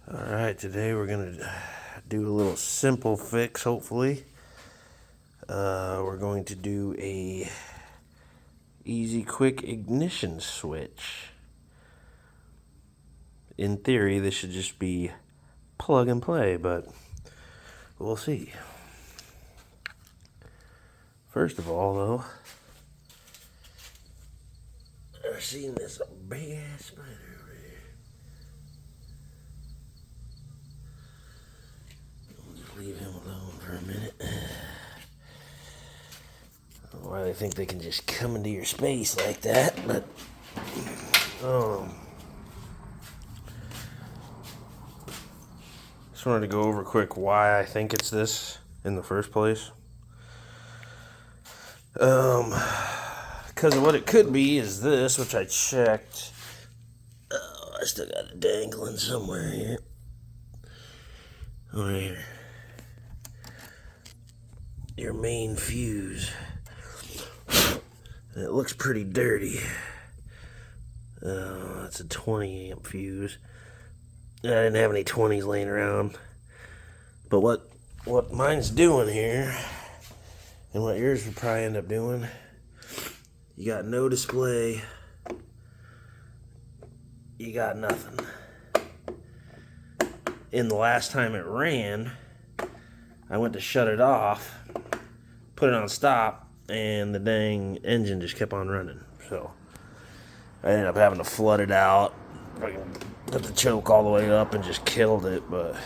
Alright, today we're going to do a little simple fix, hopefully. We're going to do a easy, quick ignition switch. In theory, this should just be plug and play, but we'll see. First of all, though, I've seen this big ass spider over here. We'll just leave him alone for a minute. I don't know why they think they can just come into your space like that, but just wanted to go over quick why I think it's this in the first place. Because of what it could be is this, which I checked. Oh, I still got it dangling somewhere here. Over here. Your main fuse. And it looks pretty dirty. That's a 20 amp fuse. I didn't have any 20s laying around. But what mine's doing here, and what yours would probably end up doing, you got no display, you got nothing. In the last time it ran, I went to shut it off, put it on stop, and the dang engine just kept on running. So I ended up having to flood it out, put the choke all the way up and just killed it. But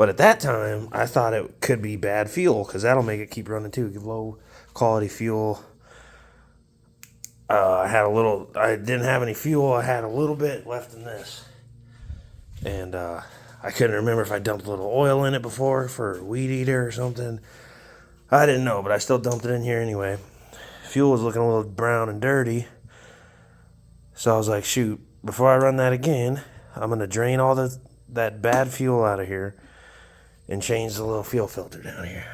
at that time, I thought it could be bad fuel, because that'll make it keep running too. Low quality fuel. I didn't have any fuel. I had a little bit left in this. And I couldn't remember if I dumped a little oil in it before for a weed eater or something. I didn't know, but I still dumped it in here anyway. Fuel was looking a little brown and dirty. So I was like, shoot, before I run that again, I'm going to drain all that bad fuel out of here and change the little fuel filter down here.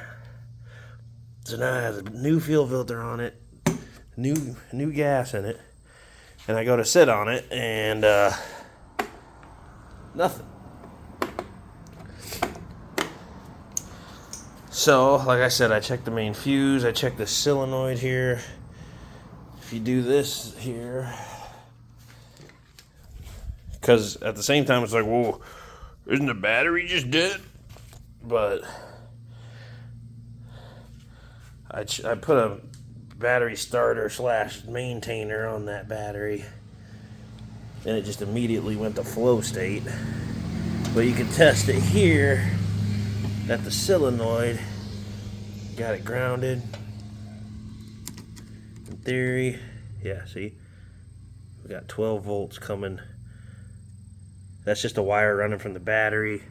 So now it has a new fuel filter on it, new gas in it, and I go to sit on it, and nothing. So, like I said, I checked the main fuse, I checked the solenoid here. If you do this here, because at the same time it's like, whoa, isn't the battery just dead? But I put a battery starter / maintainer on that battery, and it just immediately went to flow state. But you can test it here at the solenoid. Got it grounded. In theory, yeah, see? We got 12 volts coming. That's just a wire running from the battery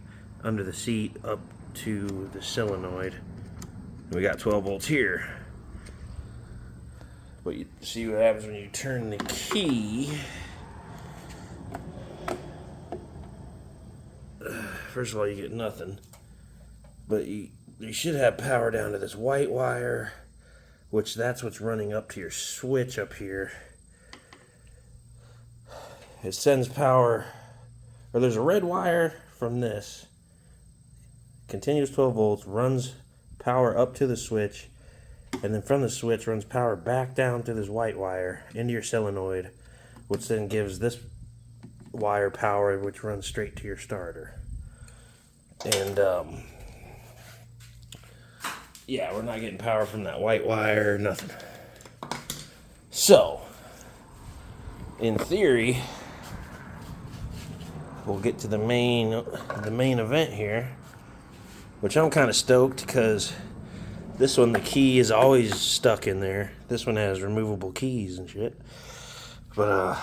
under the seat up to the solenoid. And we got 12 volts here. But you see what happens when you turn the key. First of all, you get nothing. But you should have power down to this white wire, which that's what's running up to your switch up here. It sends power, or there's a red wire from this. Continuous 12 volts, runs power up to the switch, and then from the switch runs power back down to this white wire into your solenoid, which then gives this wire power, which runs straight to your starter. And yeah, we're not getting power from that white wire, nothing. So, in theory, we'll get to the main event here, which I'm kind of stoked, because this one, the key is always stuck in there. This one has removable keys and shit. But,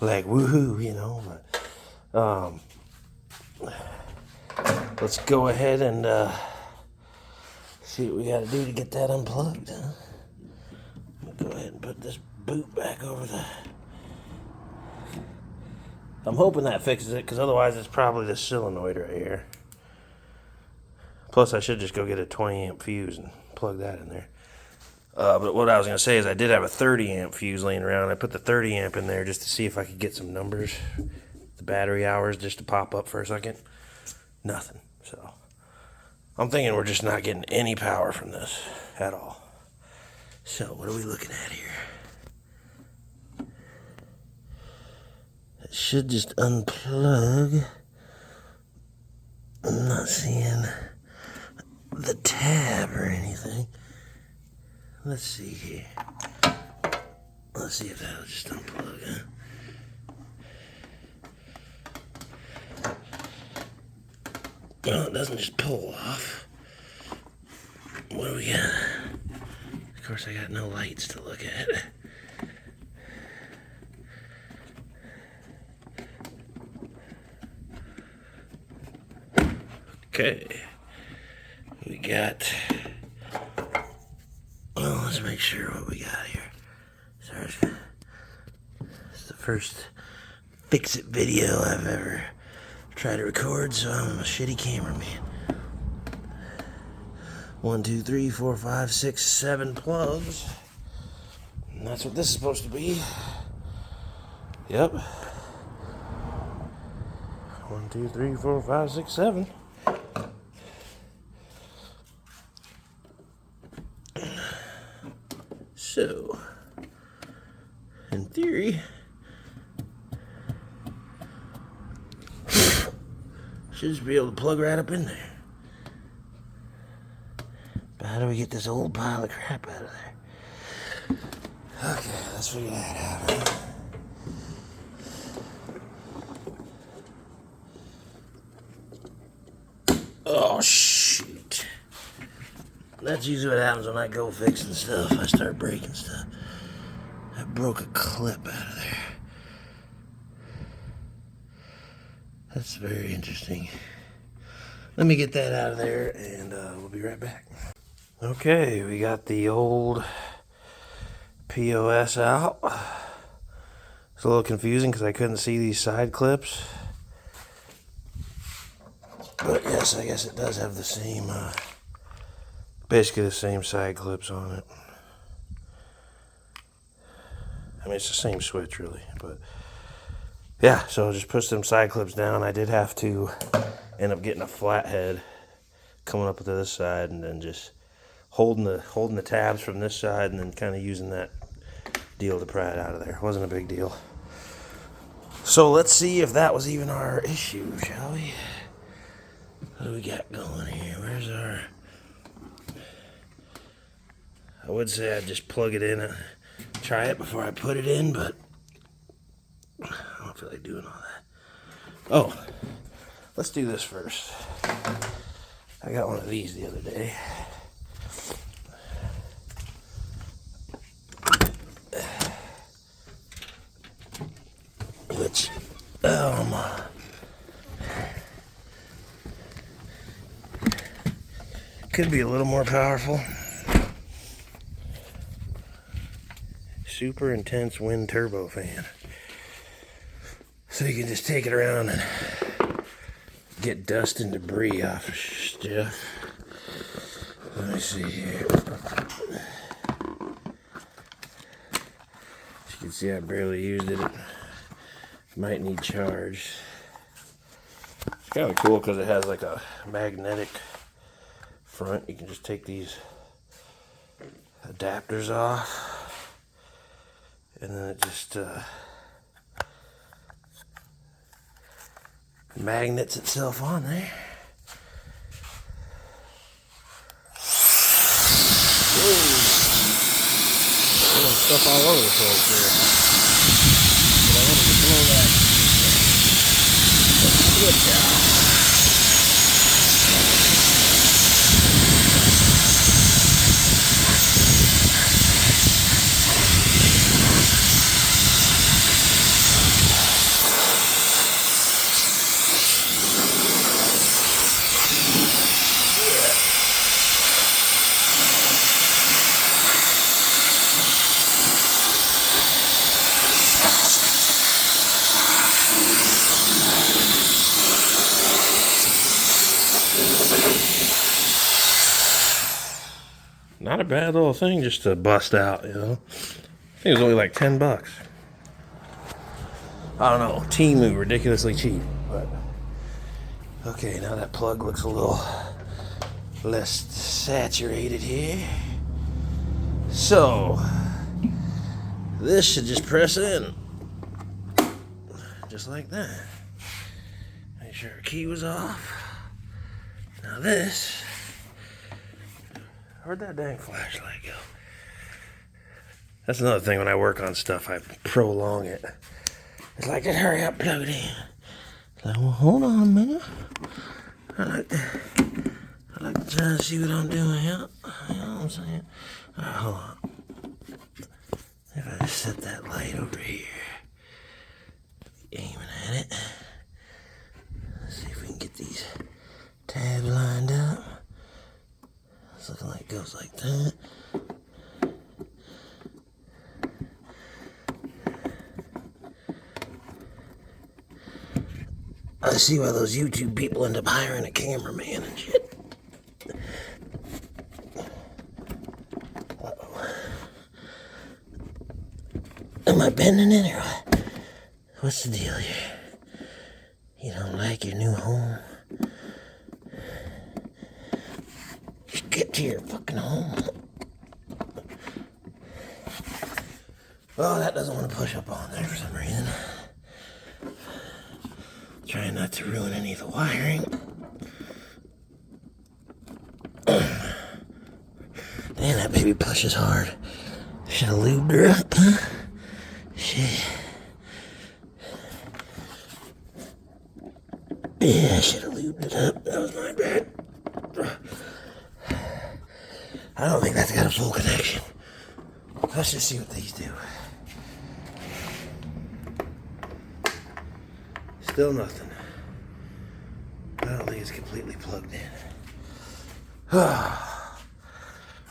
like, woohoo, you know. But, let's go ahead and see what we got to do to get that unplugged. Huh? Go ahead and put this boot back over the... I'm hoping that fixes it, because otherwise it's probably the solenoid right here. Plus, I should just go get a 20 amp fuse and plug that in there. But what I was going to say is I did have a 30 amp fuse laying around. I put the 30 amp in there just to see if I could get some numbers, the battery hours, just to pop up for a second. Nothing. So I'm thinking we're just not getting any power from this at all. So what are we looking at here? It should just unplug. I'm not seeing the tab or anything. Let's see here. Let's see if that'll just unplug, huh? Well, it doesn't just pull off. What do we got? Of course, I got no lights to look at. Okay. We got... Well, let's make sure what we got here. Sorry. It's the first fix-it video I've ever tried to record, so I'm a shitty cameraman. 1, 2, 3, 4, 5, 6, 7 plugs. And that's what this is supposed to be. Yep. 1, 2, 3, 4, 5, 6, 7. So, in theory, should just be able to plug right up in there. But how do we get this old pile of crap out of there? Okay, let's figure that out. Oh, shoot. That's usually what happens when I go fixing stuff. I start breaking stuff. I broke a clip out of there. That's very interesting. Let me get that out of there and we'll be right back. Okay, we got the old POS out. It's a little confusing because I couldn't see these side clips. But yes, I guess it does have the same, basically the same side clips on it. I mean, it's the same switch really, but yeah, so just push them side clips down. I did have to end up getting a flathead coming up to this side and then just holding the tabs from this side and then kind of using that deal to pry it out of there. It wasn't a big deal. So let's see if that was even our issue, shall we? What do we got going here? Where's our... I would say I'd just plug it in and try it before I put it in, but I don't feel like doing all that. Oh, let's do this first. I got one of these the other day. Which, could be a little more powerful. Super intense wind turbo fan. So you can just take it around and get dust and debris off of stuff. Let me see here. As you can see, I barely used it. It might need charge. It's kind of cool because it has like a magnetic front. You can just take these adapters off. And then it just magnets itself on there. Whoa. Oh, stuff all over the place here. But I wanted to blow that. Good job. not a bad little thing just to bust out, you know. I think it was only like 10 bucks. I don't know, Temu, ridiculously cheap, but okay, now that plug looks a little less saturated here. So this should just press in, just like that. Make sure our key was off. Now this, where'd that dang flashlight go? That's another thing when I work on stuff, I prolong it. It's like, just hurry up, plug it in. It's like, well, hold on, man. I like to try and see what I'm doing here. You know what I'm saying? Alright, hold on. If I just set that light over here, aiming at it. Let's see if we can get these tabs lined up. It's looking like it goes like that. I see why those YouTube people end up hiring a cameraman and shit. Uh-oh. Am I bending it or what? What's the deal here? You don't like your new home? Just get to your fucking home. Well, that doesn't want to push up on there for some reason. Trying not to ruin any of the wiring. Damn, that baby pushes hard. Should have lubed her up, huh? Shit. Yeah, I should have lubed it up. That was my bad. I don't think that's got a full connection. Let's just see what these do. Still nothing. I don't think it's completely plugged in.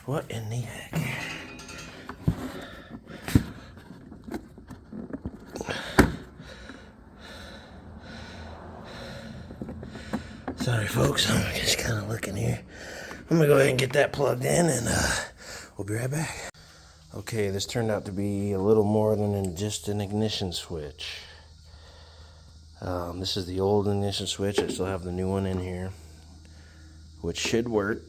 What in the heck? Sorry folks, I'm just kind of looking here. I'm gonna go ahead and get that plugged in and we'll be right back. Okay, this turned out to be a little more than just an ignition switch. This is the old ignition switch. I still have the new one in here, which should work.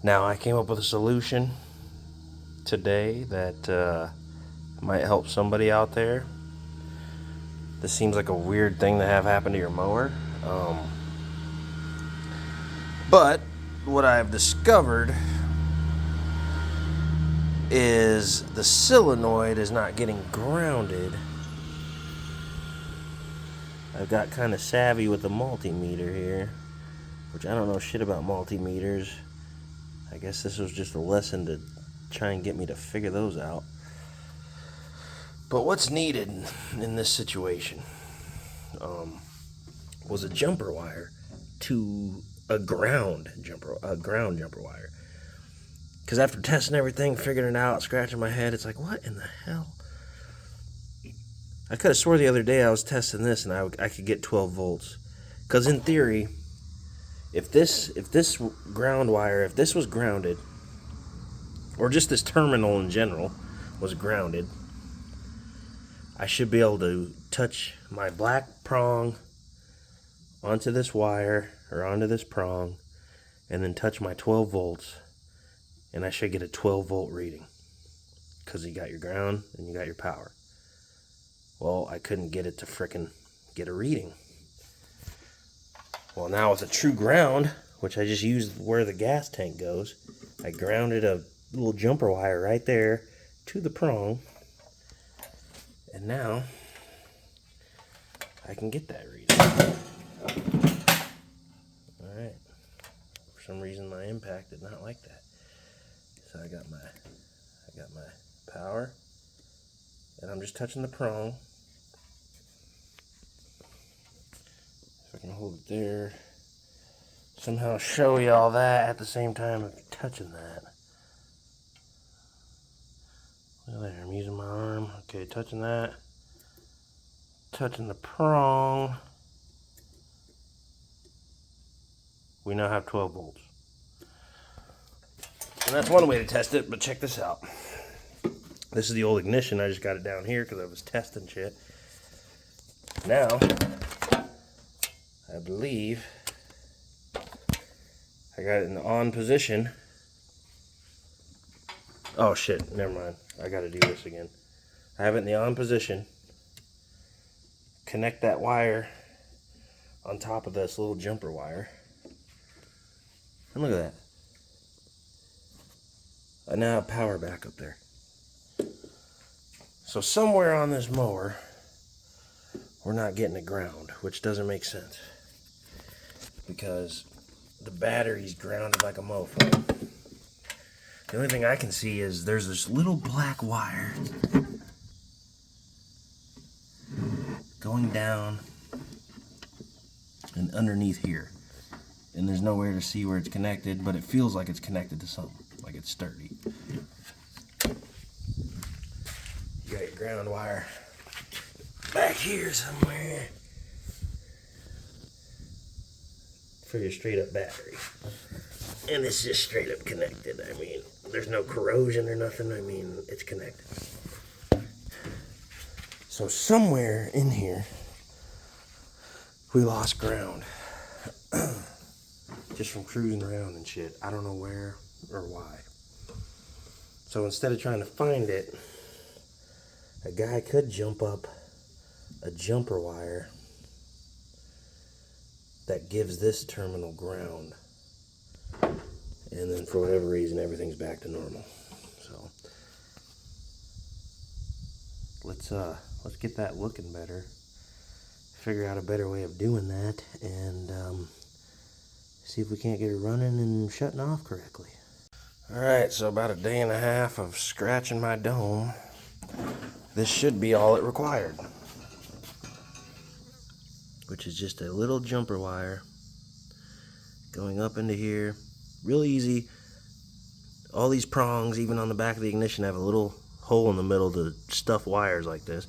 Now, I came up with a solution today that might help somebody out there. This seems like a weird thing to have happen to your mower. But what I've discovered is the solenoid is not getting grounded. I've got kind of savvy with the multimeter here, which I don't know shit about multimeters. I guess this was just a lesson to try and get me to figure those out. But what's needed in this situation was a jumper wire to a ground jumper wire. Because after testing everything, figuring it out, scratching my head, it's like, what in the hell? I could have swore the other day I was testing this and I could get 12 volts. Because in theory, if this ground wire, if this was grounded, or just this terminal in general was grounded, I should be able to touch my black prong onto this wire, or onto this prong, and then touch my 12 volts, and I should get a 12 volt reading. Because you got your ground and you got your power. Well, I couldn't get it to frickin' get a reading. Well, now with a true ground, which I just used where the gas tank goes, I grounded a little jumper wire right there to the prong, and now I can get that reading. Alright. For some reason my impact did not like that. So I got my power, and I'm just touching the prong. If I can hold it there, somehow show you all that at the same time of touching that. Look there, I'm using my arm. Okay, touching that. Touching the prong. We now have 12 volts. And that's one way to test it, but check this out. This is the old ignition. I just got it down here because I was testing shit. Now, I believe I got it in the on position. Oh shit, never mind. I gotta do this again. I have it in the on position. Connect that wire on top of this little jumper wire. And look at that. I now have power back up there. So somewhere on this mower, we're not getting it ground, which doesn't make sense. Because the battery's grounded like a mofo. The only thing I can see is there's this little black wire going down and underneath here. And there's nowhere to see where it's connected, but it feels like it's connected to something, like it's sturdy. You got your ground wire back here somewhere for your straight up battery. And it's just straight up connected. I mean, there's no corrosion or nothing. I mean, it's connected. So somewhere in here, we lost ground. Just from cruising around and shit. I don't know where or why. So instead of trying to find it, a guy could jump up a jumper wire that gives this terminal ground. And then for whatever reason, everything's back to normal. So let's get that looking better. Figure out a better way of doing that, and see if we can't get it running and shutting off correctly. Alright, so about a day and a half of scratching my dome. This should be all it required. Which is just a little jumper wire going up into here. Real easy. All these prongs, even on the back of the ignition, have a little hole in the middle to stuff wires like this.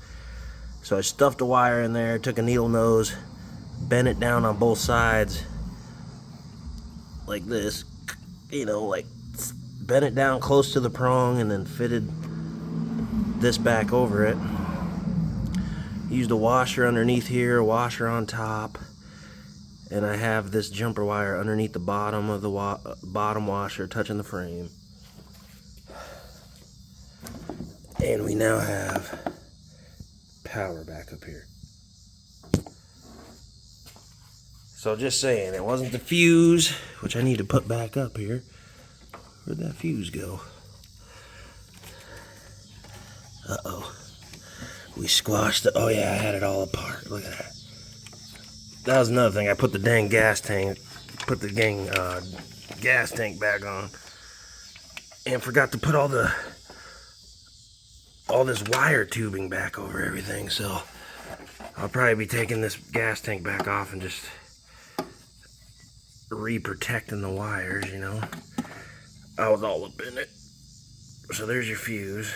So I stuffed a wire in there, took a needle nose, bent it down on both sides like this, you know, like bent it down close to the prong and then fitted this back over it. Used a washer underneath here, a washer on top, and I have this jumper wire underneath the bottom of the bottom washer touching the frame. And we now have power back up here. So just saying, it wasn't the fuse, which I need to put back up here. Where'd that fuse go? Uh-oh. We squashed it. Oh yeah, I had it all apart. Look at that. That was another thing. I put the dang gas tank, gas tank back on, and forgot to put all this wire tubing back over everything. So I'll probably be taking this gas tank back off and just re-protecting the wires, you know. I was all up in it. So there's your fuse.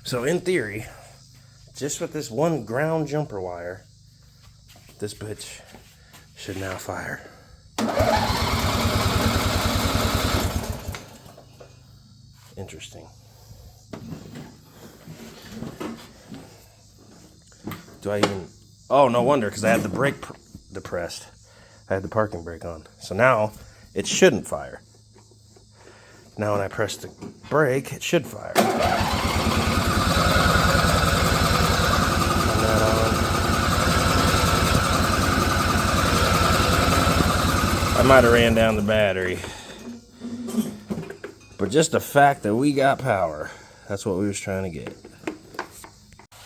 So in theory, just with this one ground jumper wire, this bitch should now fire. Interesting. Do I even... Oh, no wonder, because I had the brake depressed. I had the parking brake on. So now, it shouldn't fire. Now when I press the brake, it should fire. Turn that on. I might have ran down the battery. But just the fact that we got power, that's what we was trying to get.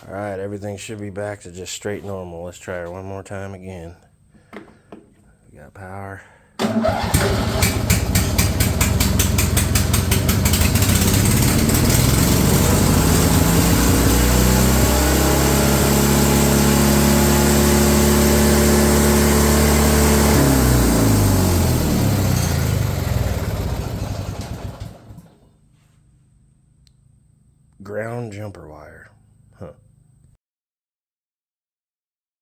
Alright, everything should be back to just straight normal. Let's try it one more time again. We got power. Ground jumper wire.